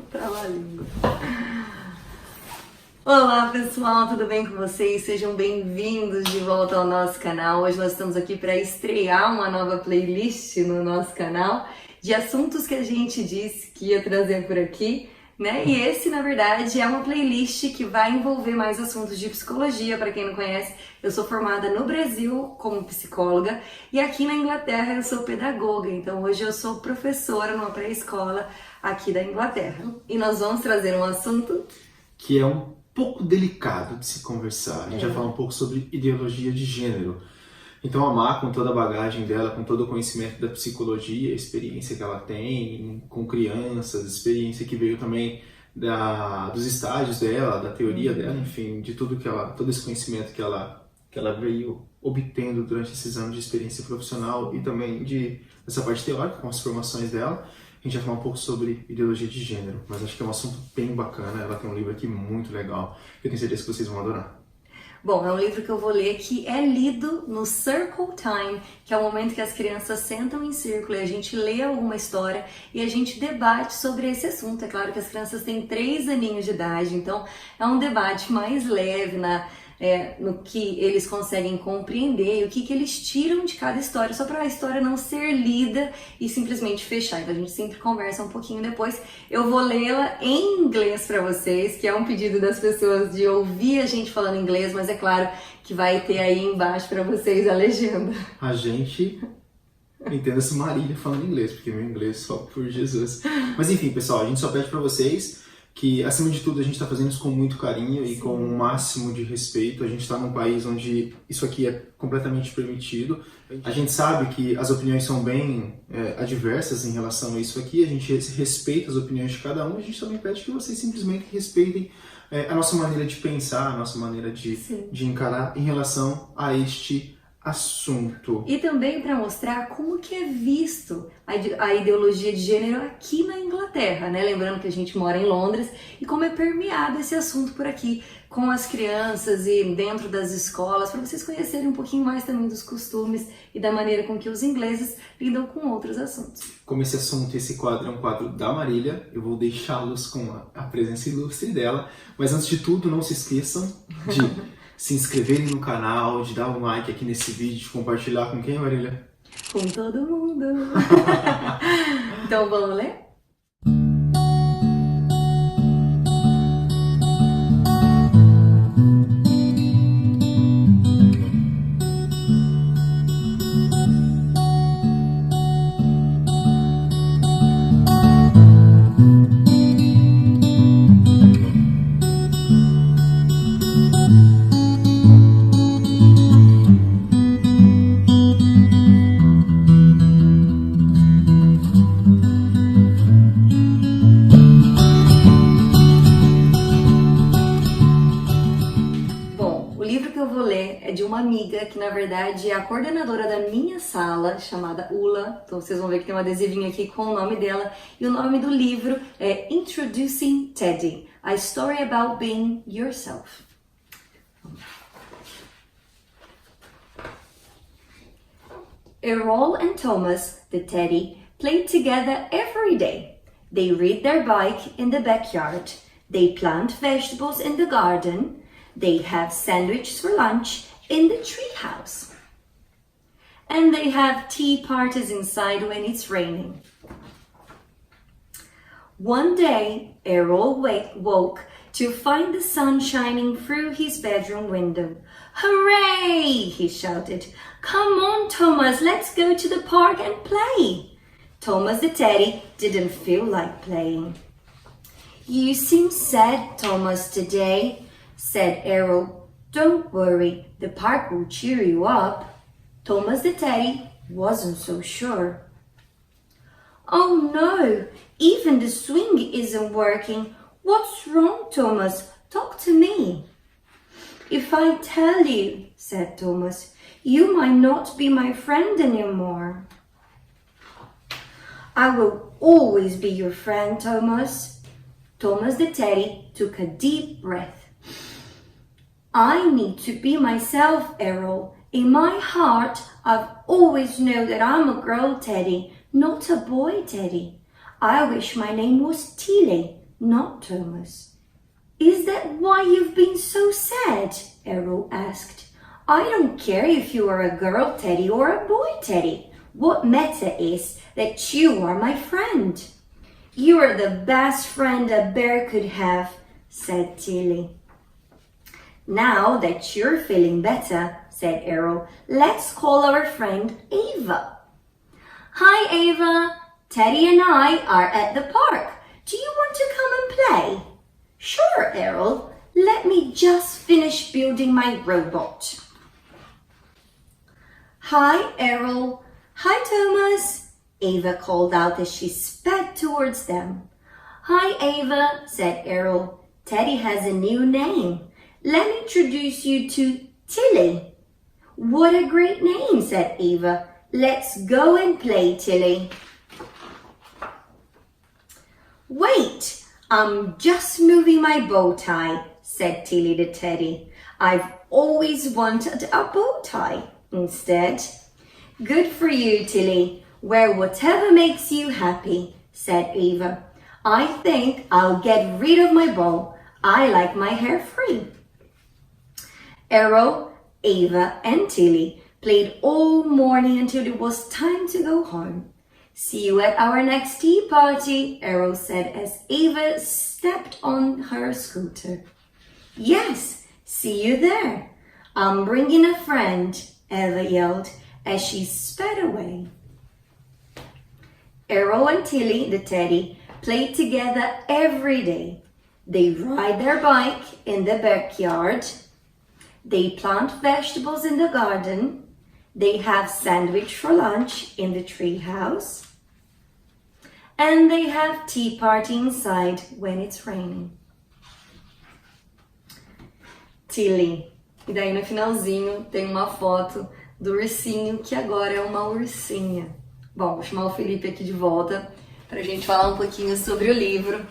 Trava-língua. Olá pessoal, tudo bem com vocês? Sejam bem-vindos de volta ao nosso canal. Hoje nós estamos aqui para estrear uma nova playlist no nosso canal de assuntos que a gente disse que ia trazer por aqui, né? E esse, na verdade, é uma playlist que vai envolver mais assuntos de psicologia. Para quem não conhece, eu sou formada no Brasil como psicóloga e aqui na Inglaterra eu sou pedagoga. Então hoje eu sou professora numa pré-escola aqui da Inglaterra. E nós vamos trazer um assunto que é um pouco delicado de se conversar. A gente vai falar um pouco sobre ideologia de gênero. Então a Má, com toda a bagagem dela, com todo o conhecimento da psicologia, a experiência que ela tem com crianças, experiência que veio também dos estágios dela, da teoria dela, enfim, de tudo todo esse conhecimento que ela veio obtendo durante esses anos de experiência profissional e também dessa parte teórica, com as formações dela. A gente vai falar um pouco sobre ideologia de gênero, mas acho que é um assunto bem bacana. Ela tem um livro aqui muito legal, que eu tenho certeza que vocês vão adorar. Bom, é um livro que eu vou ler que é lido no Circle Time, que é o momento que as crianças sentam em círculo e a gente lê alguma história e a gente debate sobre esse assunto. É claro que as crianças têm 3 aninhos de idade, então é um debate mais leve no que eles conseguem compreender e o que eles tiram de cada história, só para a história não ser lida e simplesmente fechar. Então a gente sempre conversa um pouquinho depois. Eu vou lê-la em inglês para vocês, que é um pedido das pessoas de ouvir a gente falando inglês, mas é claro que vai ter aí embaixo para vocês a legenda. A gente entenda-se Marília falando inglês, porque meu inglês só por Jesus. Mas enfim, pessoal, a gente só pede para vocês que, acima de tudo, a gente está fazendo isso com muito carinho e com o máximo de respeito. A gente está num país onde isso aqui é completamente permitido. A gente sabe que as opiniões são bem adversas em relação a isso aqui. A gente respeita as opiniões de cada um. A gente também pede que vocês simplesmente respeitem a nossa maneira de pensar, a nossa maneira de encarar em relação a este assunto. E também para mostrar como que é visto a ideologia de gênero aqui na Inglaterra, né? Lembrando que a gente mora em Londres e como é permeado esse assunto por aqui com as crianças e dentro das escolas, para vocês conhecerem um pouquinho mais também dos costumes e da maneira com que os ingleses lidam com outros assuntos. Como esse assunto, esse quadro é um quadro da Marília, eu vou deixá-los com a presença ilustre dela, mas antes de tudo, não se esqueçam de se inscreverem no canal, de dar um like aqui nesse vídeo, de compartilhar com quem, Marília? Com todo mundo! Então vamos ler? Uma amiga que na verdade é a coordenadora da minha sala, chamada Ula. Então vocês vão ver que tem um adesivinho aqui com o nome dela. E o nome do livro é Introducing Teddy, A Story About Being Yourself. Errol and Thomas, the teddy, played together every day. They ride their bike in the backyard. They plant vegetables in the garden. They have sandwiches for lunch in the treehouse. And they have tea parties inside when it's raining. One day, Errol woke to find the sun shining through his bedroom window. Hooray! He shouted. Come on, Thomas, let's go to the park and play. Thomas the teddy didn't feel like playing. You seem sad, Thomas, today, said Errol. Don't worry, the park will cheer you up. Thomas the teddy wasn't so sure. Oh no, even the swing isn't working. What's wrong, Thomas? Talk to me. If I tell you, said Thomas, you might not be my friend anymore. I will always be your friend, Thomas. Thomas the teddy took a deep breath. I need to be myself, Errol. In my heart, I've always known that I'm a girl teddy, not a boy teddy. I wish my name was Tilly, not Thomas. Is that why you've been so sad? Errol asked. I don't care if you are a girl teddy or a boy teddy. What matter is that you are my friend. You are the best friend a bear could have, said Tilly. Now that you're feeling better, said Errol, let's call our friend Ava. Hi, Ava. Teddy and I are at the park. Do you want to come and play? Sure, Errol. Let me just finish building my robot. Hi, Errol. Hi, Thomas. Ava called out as she sped towards them. Hi, Ava, said Errol. Teddy has a new name. Let me introduce you to Tilly. What a great name, said Ava. Let's go and play, Tilly. Wait, I'm just moving my bow tie, said Tilly to Teddy. I've always wanted a bow tie instead. Good for you, Tilly. Wear whatever makes you happy, said Ava. I think I'll get rid of my bow. I like my hair free. Errol, Ava, and Tilly played all morning until it was time to go home. See you at our next tea party, Errol said as Ava stepped on her scooter. Yes, see you there. I'm bringing a friend, Ava yelled as she sped away. Errol and Tilly, the teddy, played together every day. They ride their bike in the backyard. They plant vegetables in the garden. They have sandwich for lunch in the treehouse. And they have tea party inside when it's raining. Tilly. E daí no finalzinho tem uma foto do ursinho que agora é uma ursinha. Bom, vou chamar o Felipe aqui de volta para a gente falar um pouquinho sobre o livro.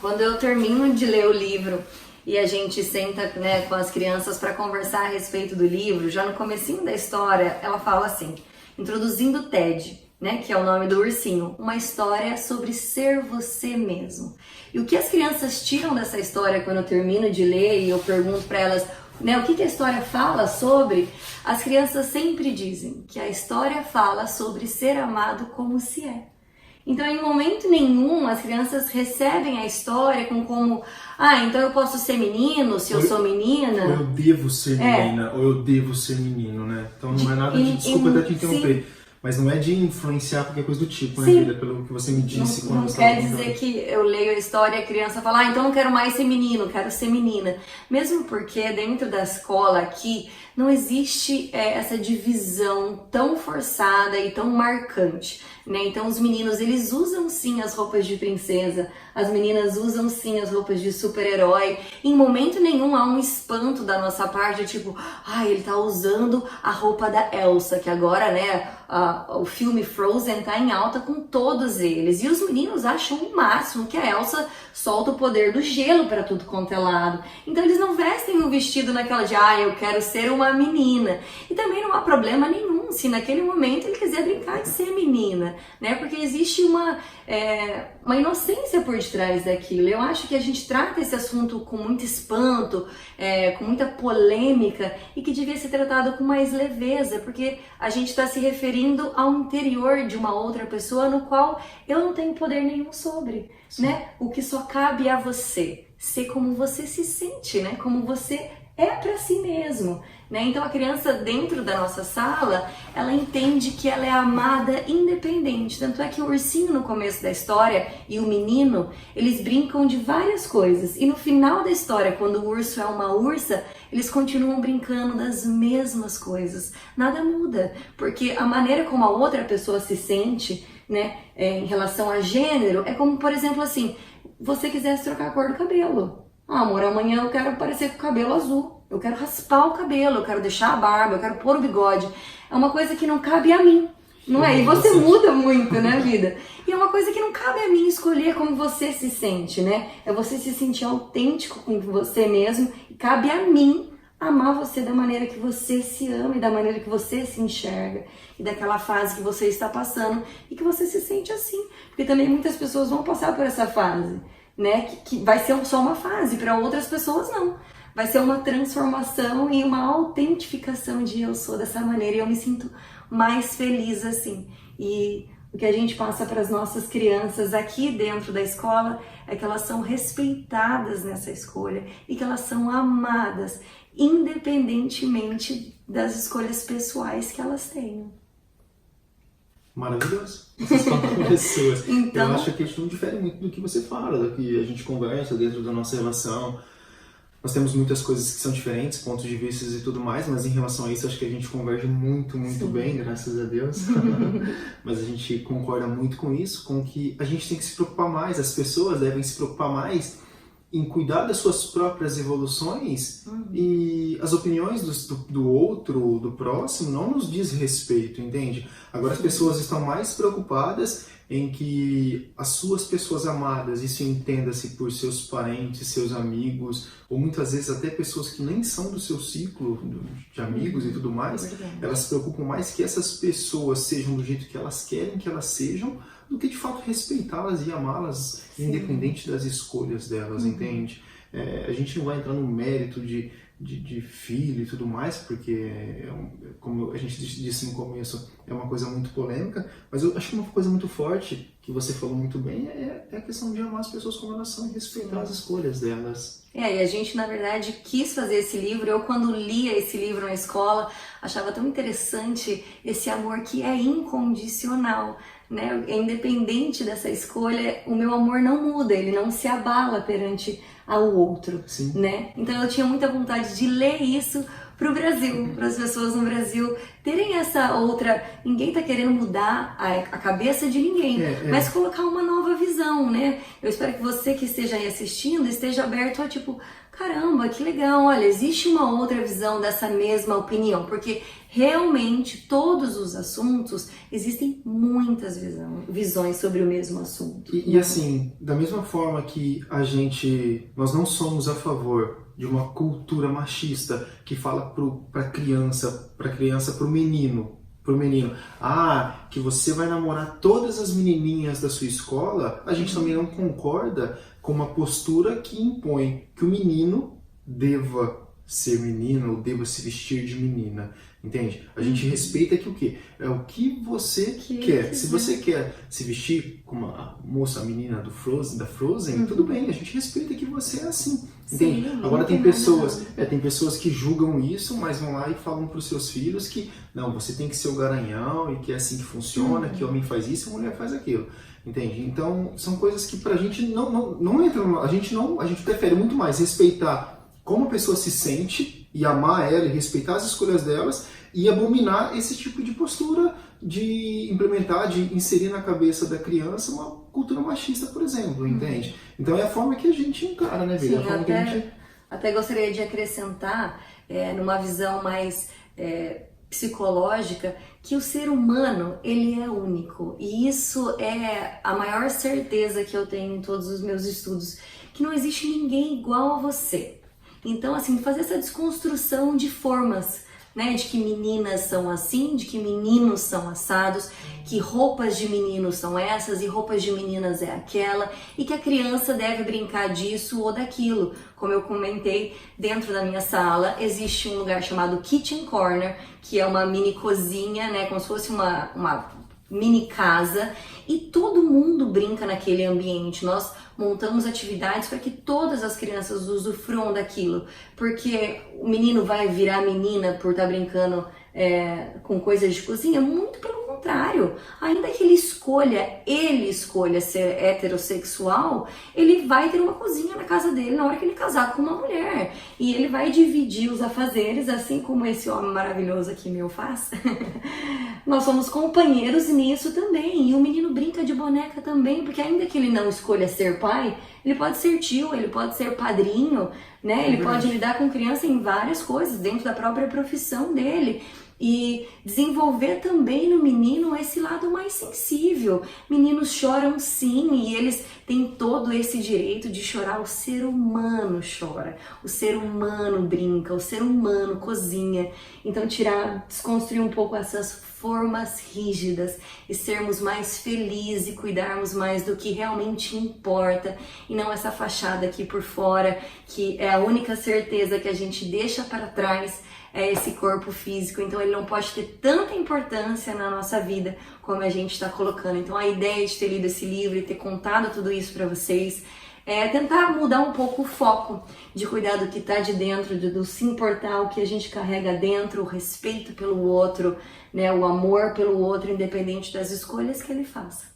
Quando eu termino de ler o livro e a gente senta, né, com as crianças para conversar a respeito do livro, já no comecinho da história, ela fala assim, introduzindo Ted, né, que é o nome do ursinho, uma história sobre ser você mesmo. E o que as crianças tiram dessa história quando eu termino de ler e eu pergunto para elas, né, o que a história fala sobre, as crianças sempre dizem que a história fala sobre ser amado como se é. Então, em momento nenhum, as crianças recebem a história como, então eu posso ser menino se eu sou menina. Ou eu devo ser menina, ou eu devo ser menino, né? Então não é nada de, desculpa até te interromper, sim. Mas não é de influenciar qualquer coisa do tipo, né, vida? Pelo que você me disse quando você estava contando. Não quer dizer que eu leio a história e a criança fala, então não quero mais ser menino, quero ser menina. Mesmo porque dentro da escola aqui, não existe essa divisão tão forçada e tão marcante, né? Então os meninos, eles usam sim as roupas de princesa, as meninas usam sim as roupas de super-herói. Em momento nenhum há um espanto da nossa parte, tipo, ele tá usando a roupa da Elsa, que agora, né, o filme Frozen tá em alta com todos eles. E os meninos acham o máximo que a Elsa solta o poder do gelo para tudo quanto é lado. Então eles não vestem um vestido naquela de, eu quero ser uma menina. E também não há problema nenhum se naquele momento ele quiser brincar de ser menina, né? Porque existe uma inocência por detrás daquilo. Eu acho que a gente trata esse assunto com muito espanto, com muita polêmica e que devia ser tratado com mais leveza, porque a gente está se referindo ao interior de uma outra pessoa no qual eu não tenho poder nenhum sobre, né? O que só cabe a você, ser como você se sente, né? Como você é para si mesmo, né? Então a criança dentro da nossa sala, ela entende que ela é amada independente. Tanto é que o ursinho no começo da história e o menino, eles brincam de várias coisas. E no final da história, quando o urso é uma ursa, eles continuam brincando das mesmas coisas. Nada muda, porque a maneira como a outra pessoa se sente, né, em relação a gênero, é como, por exemplo, assim, você quisesse trocar a cor do cabelo. Amor, amanhã eu quero parecer com o cabelo azul, eu quero raspar o cabelo, eu quero deixar a barba, eu quero pôr o bigode. É uma coisa que não cabe a mim, não é? E você muda muito, né, vida? E é uma coisa que não cabe a mim escolher como você se sente, né? É você se sentir autêntico com você mesmo e cabe a mim amar você da maneira que você se ama e da maneira que você se enxerga e daquela fase que você está passando e que você se sente assim. Porque também muitas pessoas vão passar por essa fase, né? Que vai ser só uma fase, para outras pessoas não. Vai ser uma transformação e uma autentificação de eu sou dessa maneira e eu me sinto mais feliz assim. E o que a gente passa para as nossas crianças aqui dentro da escola é que elas são respeitadas nessa escolha e que elas são amadas, independentemente das escolhas pessoais que elas tenham. Maravilhoso. Vocês são pessoas. Então, eu acho que a gente não difere muito do que você fala, do que a gente conversa dentro da nossa relação. Nós temos muitas coisas que são diferentes, pontos de vista e tudo mais, mas em relação a isso acho que a gente converge muito bem, graças a Deus. Mas a gente concorda muito com isso, com que a gente tem que se preocupar mais, as pessoas devem se preocupar mais em cuidar das suas próprias evoluções e as opiniões do outro, do próximo, não nos diz respeito, entende? Agora as pessoas estão mais preocupadas em que as suas pessoas amadas, isso entenda-se por seus parentes, seus amigos, ou muitas vezes até pessoas que nem são do seu ciclo de amigos e tudo mais, elas se preocupam mais que essas pessoas sejam do jeito que elas querem que elas sejam, do que de fato respeitá-las e amá-las, independente das escolhas delas, entende? A gente não vai entrar no mérito de filho e tudo mais, porque, como a gente disse no começo, é uma coisa muito polêmica, mas eu acho que uma coisa muito forte, que você falou muito bem, é a questão de amar as pessoas como elas são e respeitar as escolhas delas. E a gente, na verdade, quis fazer esse livro. Eu, quando lia esse livro na escola, achava tão interessante esse amor que é incondicional, né? Independente dessa escolha, o meu amor não muda, ele não se abala perante ao outro, né? Então eu tinha muita vontade de ler isso para o Brasil, para as pessoas no Brasil terem essa outra... Ninguém está querendo mudar a cabeça de ninguém, mas colocar uma nova visão, né? Eu espero que você que esteja aí assistindo esteja aberto a tipo, caramba, que legal, olha, existe uma outra visão dessa mesma opinião, porque realmente todos os assuntos existem muitas visões sobre o mesmo assunto. E assim, da mesma forma que nós não somos a favor de uma cultura machista que fala para criança, pro menino, que você vai namorar todas as menininhas da sua escola, a gente também não concorda com uma postura que impõe que o menino deva ser menino ou deva se vestir de menina, entende? A gente respeita que o quê? É o que você quer. Se você quer se vestir como a moça, a menina da Frozen, tudo bem, a gente respeita que você é assim, entende? Agora tem pessoas que julgam isso, mas vão lá e falam para os seus filhos que não, você tem que ser o garanhão e que é assim que funciona, que homem faz isso e mulher faz aquilo. Entende? Então, são coisas que pra gente não entram, a gente prefere muito mais respeitar como a pessoa se sente e amar ela e respeitar as escolhas delas e abominar esse tipo de postura de implementar, de inserir na cabeça da criança uma cultura machista, por exemplo, entende? Então é a forma que a gente encara, né, Bíblia? Sim, até gostaria de acrescentar, numa visão mais psicológica, que o ser humano, ele é único. E isso é a maior certeza que eu tenho em todos os meus estudos, que não existe ninguém igual a você. Então, assim, fazer essa desconstrução de formas, né, de que meninas são assim, de que meninos são assados, que roupas de meninos são essas e roupas de meninas é aquela, e que a criança deve brincar disso ou daquilo. Como eu comentei, dentro da minha sala existe um lugar chamado Kitchen Corner, que é uma mini cozinha, né, como se fosse uma mini casa, e todo mundo brinca naquele ambiente. Nós montamos atividades para que todas as crianças usufruam daquilo, porque o menino vai virar menina por estar brincando com coisas de cozinha? Muito pelo contrário. Ainda que ele escolha ser heterossexual, ele vai ter uma cozinha na casa dele na hora que ele casar com uma mulher, e ele vai dividir os afazeres, assim como esse homem maravilhoso aqui meu faz. Nós somos companheiros nisso também, e o menino brinca de boneca também, porque ainda que ele não escolha ser pai, ele pode ser tio, ele pode ser padrinho, né? Ele pode lidar com criança em várias coisas, dentro da própria profissão dele. E desenvolver também no menino esse lado mais sensível. Meninos choram sim, e eles tem todo esse direito de chorar. O ser humano chora, o ser humano brinca, o ser humano cozinha. Então desconstruir um pouco essas formas rígidas e sermos mais felizes e cuidarmos mais do que realmente importa e não essa fachada aqui por fora, que é a única certeza que a gente deixa para trás, é esse corpo físico. Então ele não pode ter tanta importância na nossa vida como a gente está colocando. Então a ideia de ter lido esse livro e ter contado tudo isso para vocês é tentar mudar um pouco o foco, de cuidar do que está de dentro, do se importar o que a gente carrega dentro, o respeito pelo outro, né, o amor pelo outro, independente das escolhas que ele faça.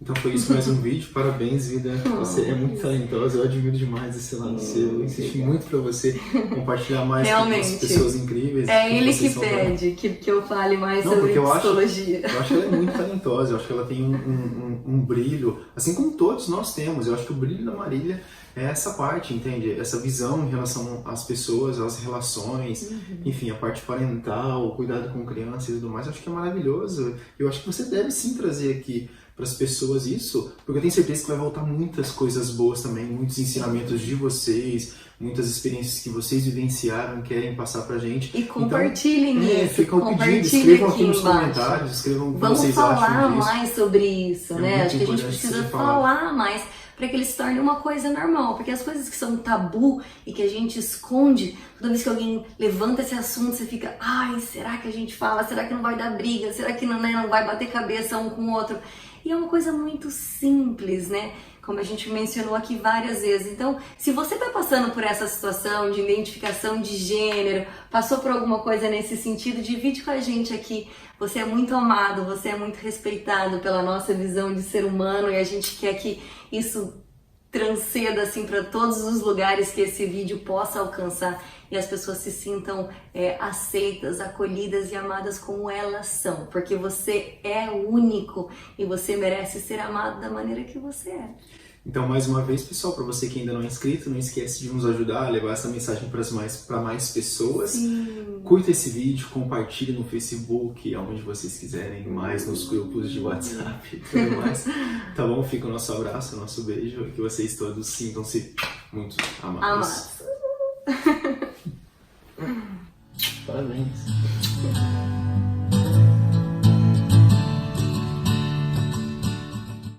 Então foi isso, mais um vídeo. Parabéns, Vida. Você é muito talentosa, eu admiro demais esse lado seu. Eu insisti muito pra você compartilhar mais com as pessoas incríveis. É ele que pede que eu fale mais sobre psicologia. Eu acho que ela é muito talentosa, eu acho que ela tem um brilho, assim como todos nós temos. Eu acho que o brilho da Marília é essa parte, entende? Essa visão em relação às pessoas, às relações, enfim, a parte parental, o cuidado com crianças e tudo mais. Eu acho que é maravilhoso. Eu acho que você deve sim trazer aqui para as pessoas isso, porque eu tenho certeza que vai voltar muitas coisas boas também, muitos ensinamentos de vocês, muitas experiências que vocês vivenciaram, querem passar pra gente. E compartilhem então, isso. Fica o pedido, escrevam aqui nos comentários, escrevam o que vocês acham disso. Vamos falar mais sobre isso, né? Acho que a gente precisa falar mais para que ele se torne uma coisa normal, porque as coisas que são tabu e que a gente esconde, toda vez que alguém levanta esse assunto, você fica, ai, será que a gente fala? Será que não vai dar briga? Será que não vai bater cabeça um com o outro? E é uma coisa muito simples, né? Como a gente mencionou aqui várias vezes. Então, se você está passando por essa situação de identificação de gênero, passou por alguma coisa nesse sentido, divide com a gente aqui. Você é muito amado, você é muito respeitado pela nossa visão de ser humano e a gente quer que isso transcenda assim para todos os lugares que esse vídeo possa alcançar e as pessoas se sintam aceitas, acolhidas e amadas como elas são, porque você é único e você merece ser amado da maneira que você é. Então, mais uma vez, pessoal, para você que ainda não é inscrito, não esquece de nos ajudar a levar essa mensagem para mais pessoas. Sim. Curta esse vídeo, compartilhe no Facebook, aonde vocês quiserem, mais nos grupos de WhatsApp e tudo mais. Tá bom? Fica o nosso abraço, o nosso beijo, e que vocês todos sintam-se muito amados. Amados. Parabéns.